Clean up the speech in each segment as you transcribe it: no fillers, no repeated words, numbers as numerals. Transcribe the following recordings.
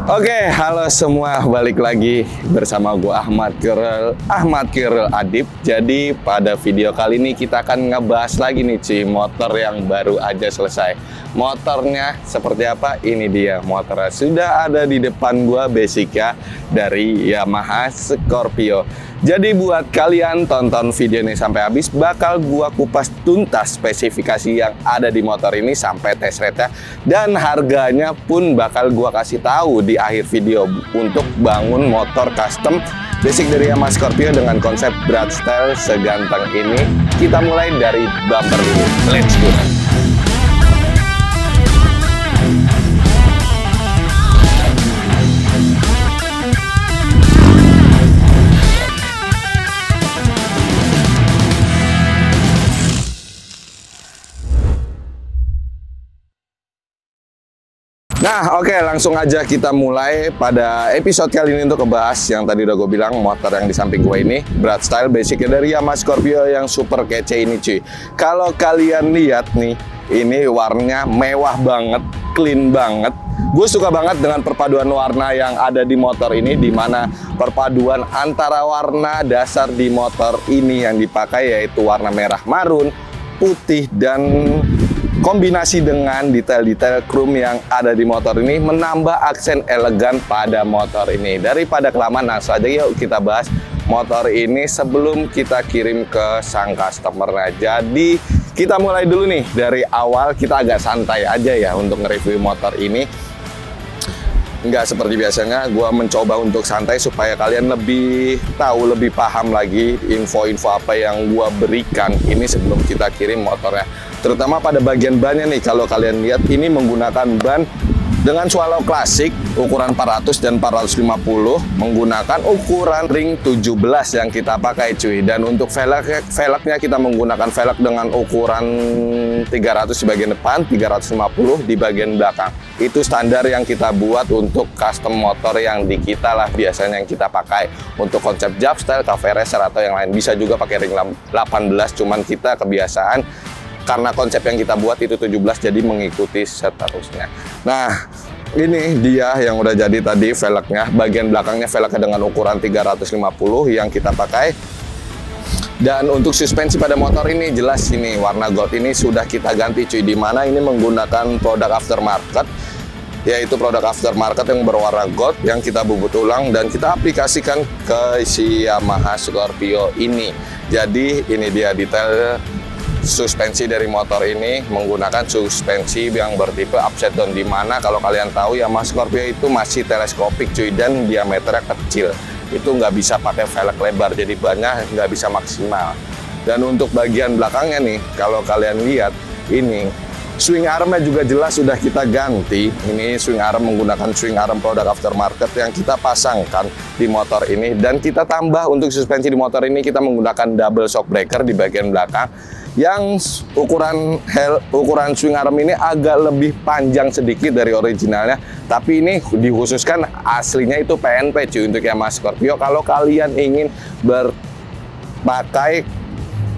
Oke, halo semua, balik lagi bersama gue Ahmad Khairul Adib. Jadi pada video kali ini kita akan ngebahas lagi nih cuy, motor yang baru aja selesai. Motornya seperti apa? Ini dia motornya, sudah ada di depan gue, basicnya dari Yamaha Scorpio. Jadi buat kalian tonton video ini sampai habis, bakal gua kupas tuntas spesifikasi yang ada di motor ini sampai test rate-nya, dan harganya pun bakal gua kasih tahu di akhir video untuk bangun motor custom basic dari Yamaha Scorpio dengan konsep berat style seganteng ini. Kita mulai dari bumper dulu. Let's go. Nah, oke, langsung aja kita mulai pada episode kali ini untuk ngebahas yang tadi udah gue bilang, motor yang di samping gue ini berat style basicnya dari Yamaha Scorpio yang super kece ini cuy. Kalau kalian lihat nih, ini warnanya mewah banget, clean banget. Gue suka banget dengan perpaduan warna yang ada di motor ini, dimana perpaduan antara warna dasar di motor ini yang dipakai yaitu warna merah marun, putih, dan kombinasi dengan detail-detail chrome yang ada di motor ini menambah aksen elegan pada motor ini. Daripada kelamaan, langsung aja yuk kita bahas motor ini sebelum kita kirim ke sang customer. Jadi kita mulai dulu nih dari awal, kita agak santai aja ya untuk nge-review motor ini. Nggak seperti biasanya, gue mencoba untuk santai supaya kalian lebih tahu, lebih paham lagi info-info apa yang gue berikan ini sebelum kita kirim motornya. Terutama pada bagian bannya nih, kalau kalian lihat ini menggunakan ban dengan swallow klasik ukuran 400 dan 450, menggunakan ukuran ring 17 yang kita pakai cuy. Dan untuk velgnya kita menggunakan velg dengan ukuran 300 di bagian depan, 350 di bagian belakang. Itu standar yang kita buat untuk custom motor yang di kita lah biasanya yang kita pakai. Untuk konsep jump style, cafe racer atau yang lain bisa juga pakai ring 18, cuman kita kebiasaan karena konsep yang kita buat itu 17, jadi mengikuti seterusnya. Nah, ini dia yang udah jadi tadi velgnya. Bagian belakangnya velgnya dengan ukuran 350 yang kita pakai. Dan untuk suspensi pada motor ini jelas ini warna gold ini sudah kita ganti cuy, dimana ini menggunakan produk aftermarket, yaitu produk aftermarket yang berwarna gold yang kita bubut ulang dan kita aplikasikan ke si Yamaha Scorpio ini. Jadi ini dia detail suspensi dari motor ini, menggunakan suspensi yang bertipe upside down, dimana kalau kalian tahu Yamaha Scorpio itu masih teleskopik cuy, dan diameternya kecil, itu nggak bisa pakai velg lebar, jadi bannya nggak bisa maksimal. Dan untuk bagian belakangnya nih, kalau kalian lihat ini swing armnya juga jelas sudah kita ganti. Ini swing arm menggunakan swing arm produk aftermarket yang kita pasangkan di motor ini, dan kita tambah untuk suspensi di motor ini kita menggunakan double shock breaker di bagian belakang yang ukuran swing arm ini agak lebih panjang sedikit dari originalnya, tapi ini dikhususkan aslinya itu PNP cuy untuk Yamaha Scorpio. Kalau kalian ingin berpakai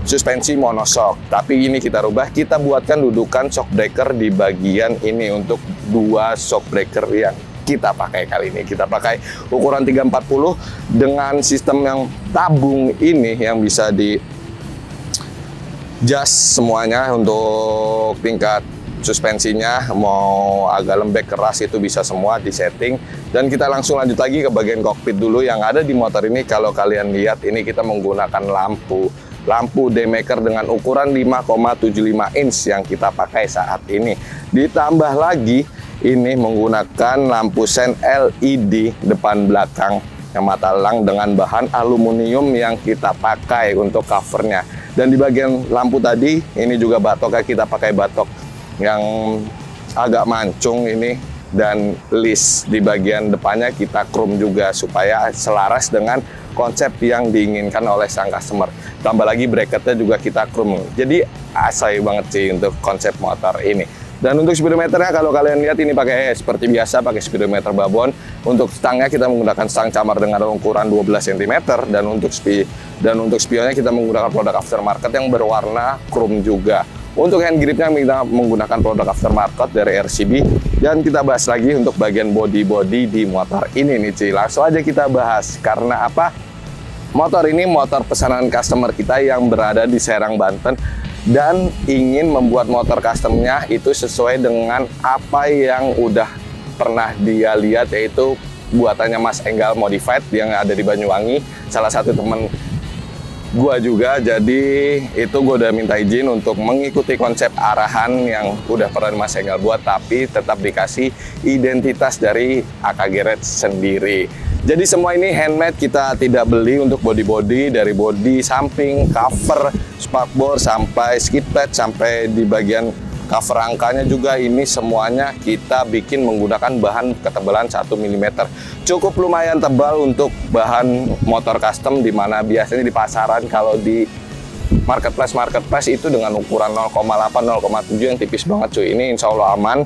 suspensi monoshock, tapi ini kita rubah, kita buatkan dudukan shock breaker di bagian ini untuk dua shock breaker yang kita pakai kali ini. Kita pakai ukuran 340 dengan sistem yang tabung ini yang bisa di adjust semuanya untuk tingkat suspensinya, mau agak lembek keras itu bisa semua di setting. Dan kita langsung lanjut lagi ke bagian kokpit dulu yang ada di motor ini. Kalau kalian lihat ini kita menggunakan lampu daymaker dengan ukuran 5,75 inch yang kita pakai saat ini. Ditambah lagi ini menggunakan lampu sen LED depan belakang yang mata elang dengan bahan aluminium yang kita pakai untuk covernya. Dan di bagian lampu tadi ini juga batoknya kita pakai batok yang agak mancung ini, dan list di bagian depannya kita chrome juga supaya selaras dengan konsep yang diinginkan oleh sang customer. Tambah lagi bracketnya juga kita chrome, jadi asai banget sih untuk konsep motor ini. Dan untuk speedometernya kalau kalian lihat ini pakai seperti biasa, pakai speedometer babon. Untuk stangnya kita menggunakan stang camar dengan ukuran 12 cm, dan untuk spionnya kita menggunakan produk aftermarket yang berwarna chrome juga. Untuk hand gripnya kita menggunakan produk aftermarket dari RCB Dan kita bahas lagi untuk bagian body-body di motor ini nih cuy. Langsung aja kita bahas. Karena apa? Motor ini motor pesanan customer kita yang berada di Serang, Banten. Dan ingin membuat motor customnya itu sesuai dengan apa yang udah pernah dia lihat, yaitu buatannya Mas Enggal Modified yang ada di Banyuwangi. Salah satu temen gua juga, jadi itu gua udah minta izin untuk mengikuti konsep arahan yang udah pernah Mas Enggal buat, tapi tetap dikasih identitas dari AKG Red sendiri. Jadi semua ini handmade, kita tidak beli untuk body-body, dari body, samping, cover, spakbor, sampai skid pad, sampai di bagian cover angkanya juga ini semuanya kita bikin menggunakan bahan ketebalan 1 mm. Cukup lumayan tebal untuk bahan motor custom, dimana biasanya di pasaran kalau di marketplace itu dengan ukuran 0,8, 0,7 yang tipis banget cuy. Ini insya Allah aman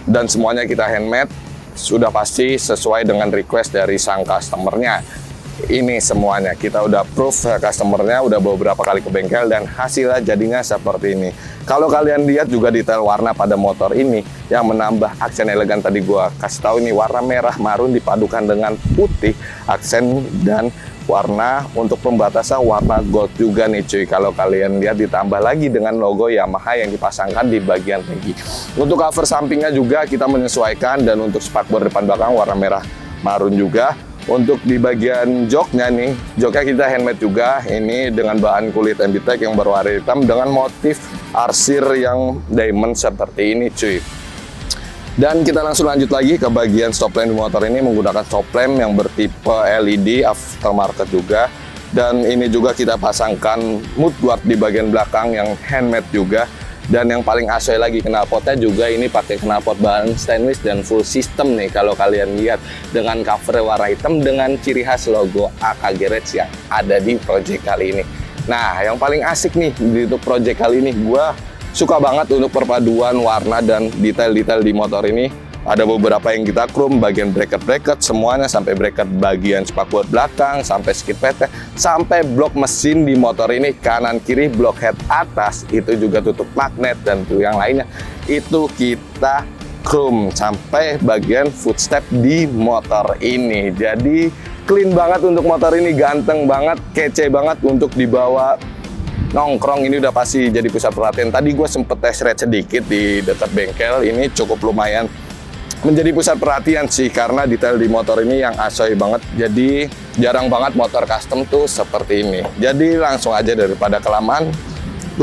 dan semuanya kita handmade, sudah pasti sesuai dengan request dari sang customernya. Ini semuanya kita udah proof, customernya udah beberapa kali ke bengkel dan hasilnya jadinya seperti ini. Kalau kalian lihat juga detail warna pada motor ini yang menambah aksen elegan, tadi gua kasih tahu ini warna merah marun dipadukan dengan putih, aksen dan warna untuk pembatasan warna gold juga nih cuy. Kalau kalian lihat ditambah lagi dengan logo Yamaha yang dipasangkan di bagian tinggi. Untuk cover sampingnya juga kita menyesuaikan, dan untuk spakbor depan belakang warna merah marun juga. Untuk di bagian joknya nih, joknya kita handmade juga, ini dengan bahan kulit MBTEC yang berwarna hitam dengan motif arsir yang diamond seperti ini cuy. Dan kita langsung lanjut lagi ke bagian stop lamp di motor ini menggunakan stop lamp yang bertipe LED aftermarket juga. Dan ini juga kita pasangkan mudguard di bagian belakang yang handmade juga. Dan yang paling asoy lagi, knalpotnya juga ini pakai knalpot bahan stainless dan full system nih. Kalau kalian lihat dengan cover warna hitam dengan ciri khas logo AKG Red yang ada di project kali ini. Nah, yang paling asik nih di project kali ini, gua suka banget untuk perpaduan warna dan detail-detail di motor ini. Ada beberapa yang kita chrome, bagian bracket semuanya, sampai bracket bagian spakbor belakang, sampai skid pad, sampai blok mesin di motor ini kanan kiri, blok head atas itu juga tutup magnet, dan tuh yang lainnya itu kita chrome sampai bagian footstep di motor ini. Jadi clean banget untuk motor ini, ganteng banget, kece banget untuk dibawa nongkrong. Ini udah pasti jadi pusat perhatian. Tadi gue sempet test ride sedikit di dekat bengkel, ini cukup lumayan menjadi pusat perhatian sih, karena detail di motor ini yang asoy banget. Jadi jarang banget motor custom tuh seperti ini. Jadi langsung aja daripada kelamaan,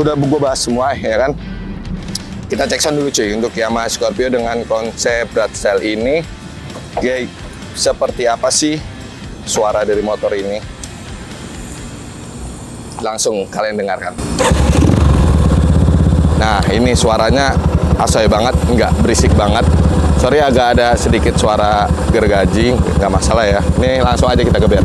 udah gue bahas semua ya kan. Kita cek sound dulu cuy untuk Yamaha Scorpio dengan konsep Brat Style ini. Oke, seperti apa sih suara dari motor ini? Langsung kalian dengarkan. Nah, ini suaranya asoy banget, nggak berisik banget. Sorry agak ada sedikit suara gergaji, nggak masalah ya. Ini langsung aja kita geber.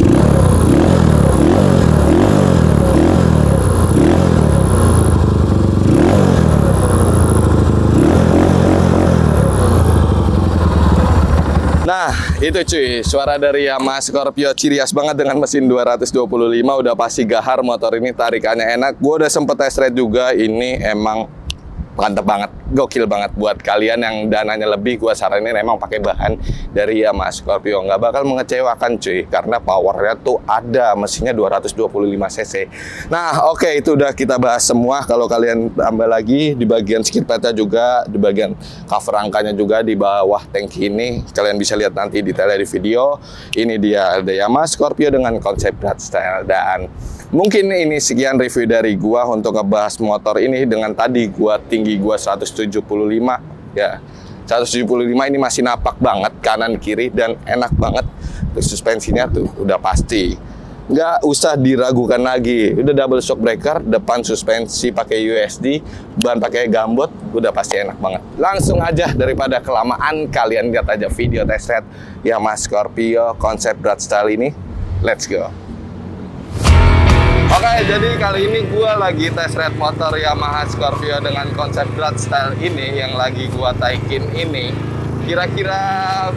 Nah, itu cuy, suara dari Yamaha Scorpio ciri khas banget dengan mesin 225, udah pasti gahar motor ini, tarikannya enak. Gue udah sempet test ride juga, ini emang mantep banget, gokil banget. Buat kalian yang dananya lebih, gue saranin emang pakai bahan dari Yamaha Scorpio, nggak bakal mengecewakan cuy, karena powernya tuh ada, mesinnya 225 cc. Nah oke, itu udah kita bahas semua. Kalau kalian tambah lagi di bagian skid padnya juga, di bagian cover angkanya juga, di bawah tangki ini kalian bisa lihat nanti detailnya di video. Ini dia ada Yamaha Scorpio dengan konsep Brat Style. Dan mungkin ini sekian review dari gua untuk ngebahas motor ini. Dengan tadi gua tinggi gua 175 ya, 175 ini masih napak banget kanan kiri dan enak banget. Terus suspensinya tuh udah pasti nggak usah diragukan lagi, udah double shock breaker, depan suspensi pakai USD, ban pakai gambot, udah pasti enak banget. Langsung aja daripada kelamaan, kalian lihat aja video test ride Yamaha Scorpio konsep Brat Style ini. Let's go. Oke, jadi kali ini gue lagi test ride motor Yamaha Scorpio dengan konsep Brat Style ini yang lagi gue taikin ini. Kira-kira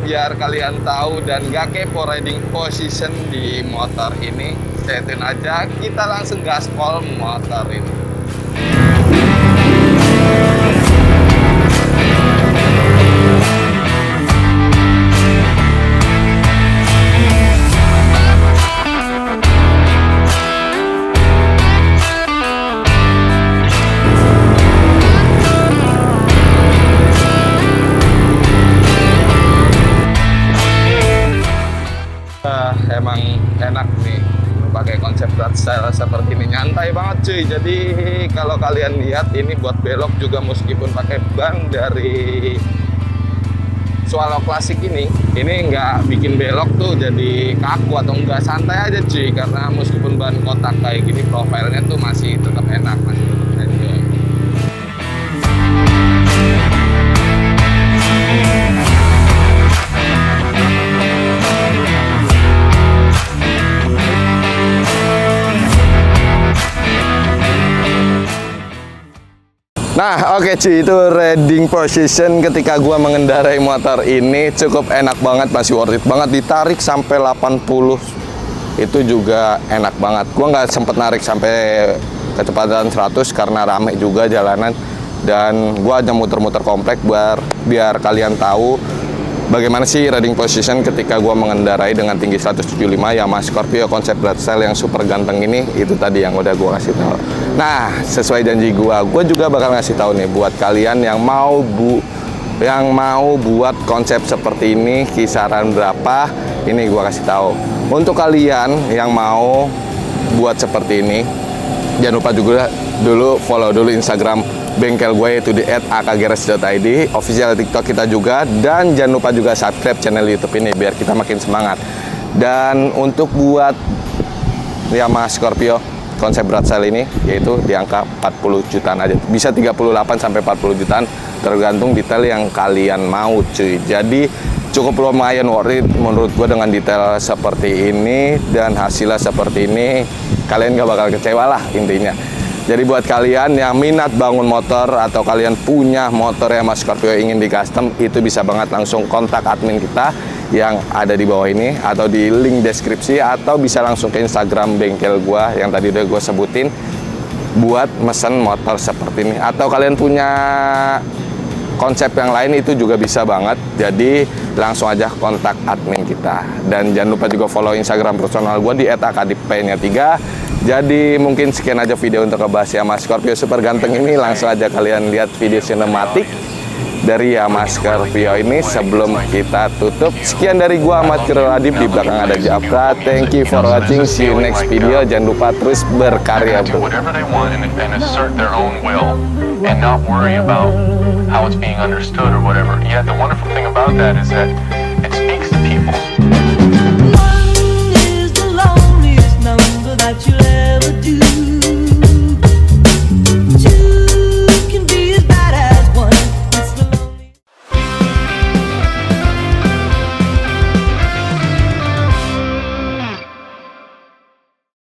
biar kalian tahu dan gak kepo riding position di motor ini, stay tune aja, kita langsung gaspol motor ini. emang enak nih pakai konsep berat style seperti ini, nyantai banget cuy. Jadi kalau kalian lihat ini buat belok juga meskipun pakai ban dari Swallow Classic ini nggak bikin belok tuh jadi kaku atau enggak, santai aja cuy, karena meskipun ban kotak kayak gini profilnya tuh masih tetap enak, masih tetap enjoy. Nah, oke cuy, itu riding position ketika gua mengendarai motor ini cukup enak banget, masih worth it banget. Ditarik sampai 80 itu juga enak banget. Gua nggak sempet narik sampai kecepatan 100 karena rame juga jalanan, dan gua aja muter-muter komplek biar kalian tahu bagaimana sih riding position ketika gua mengendarai dengan tinggi 175 Yamaha Scorpio konsep berat style yang super ganteng ini. Itu tadi yang udah gua kasih tahu. Nah, sesuai janji gua juga bakal ngasih tahu nih buat kalian yang mau buat konsep seperti ini, kisaran berapa, ini gua kasih tahu. Untuk kalian yang mau buat seperti ini, jangan lupa juga dulu follow dulu Instagram bengkel gue, yaitu di @akgarage.id, official TikTok kita juga, dan jangan lupa juga subscribe channel YouTube ini biar kita makin semangat. Dan untuk buat Yamaha Scorpio konsep berat style ini, yaitu di angka 40 jutaan aja, bisa 38 sampai 40 jutaan tergantung detail yang kalian mau cuy. Jadi cukup lumayan worth it menurut gue dengan detail seperti ini dan hasilnya seperti ini, kalian gak bakal kecewa lah intinya. Jadi buat kalian yang minat bangun motor atau kalian punya motor Yamaha Scorpio ingin di custom, itu bisa banget langsung kontak admin kita yang ada di bawah ini atau di link deskripsi, atau bisa langsung ke Instagram bengkel gua yang tadi udah gue sebutin buat mesen motor seperti ini. Atau kalian punya konsep yang lain itu juga bisa banget. Jadi langsung aja kontak admin kita. Dan jangan lupa juga follow Instagram personal gue di @akdp-3. Jadi mungkin sekian aja video untuk ngebahas Yamaha Scorpio super ganteng ini. Langsung aja kalian lihat video sinematik dari Yamaha Scorpio ini sebelum kita tutup. Sekian dari gua Ahmad Khairul Adib, di belakang ada Japra. Thank you for watching, see you next video. Jangan lupa terus berkarya bro. And not worry about how it's being understood or whatever. Yet the wonderful thing about that is that it speaks to people. One is the loneliest number that you'll ever do.